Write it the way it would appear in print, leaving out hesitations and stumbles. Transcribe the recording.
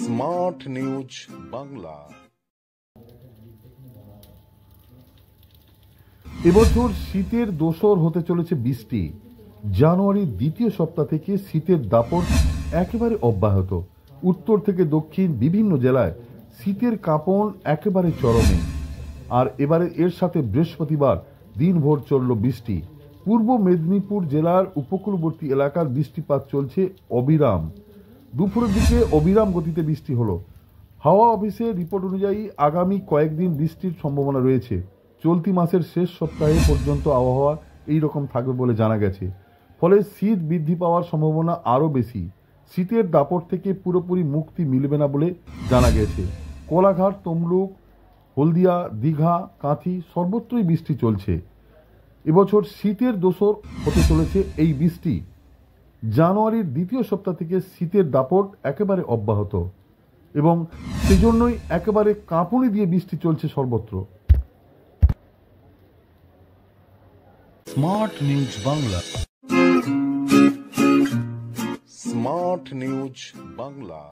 Smart news Bangla. এবছর শীতের দোসর হতে চলেছে বৃষ্টি। জানুয়ারির দ্বিতীয় সপ্তাহ থেকে শীতের দাপট একেবারে অব্যাহত। উত্তর থেকে দক্ষিণ বিভিন্ন জেলায় শীতের কাঁপন একেবারে চরমে। আর এবারে এর সাথে বৃহস্পতিবার দিনভর চলল বৃষ্টি। পূর্ব মেদিনীপুর জেলার উপকূলবর্তী এলাকার বৃষ্টিপাত চলছে অবিরাম। দুপুরের দিকে অবিরাম গতিতে বৃষ্টি হলো। হাওয়া অফিসের রিপোর্ট অনুযায়ী আগামী কয়েকদিন বৃষ্টির সম্ভাবনা রয়েছে। চলতি মাসের শেষ সপ্তাহে পর্যন্ত আবহাওয়া এই রকম থাকবে বলে জানা গেছে। ফলে শীত বৃদ্ধি পাওয়ার সম্ভাবনা আরও বেশি। শীতের দাপট থেকে পুরোপুরি মুক্তি মিলবে না বলে জানা গেছে। কোলাঘাট, তমলুক, হলদিয়া, দীঘা, কাঁথি সর্বত্রই বৃষ্টি চলছে। এবছর শীতের দোসর হতে চলেছে এই বৃষ্টি। জানুয়ারির দ্বিতীয় সপ্তাহ থেকে শীতের দাপট একেবারে অব্যাহত এবং সেজন্যই একেবারে কাঁপুনি দিয়ে বৃষ্টি চলছে সর্বত্র। Smart news Bangla. Smart news Bangla.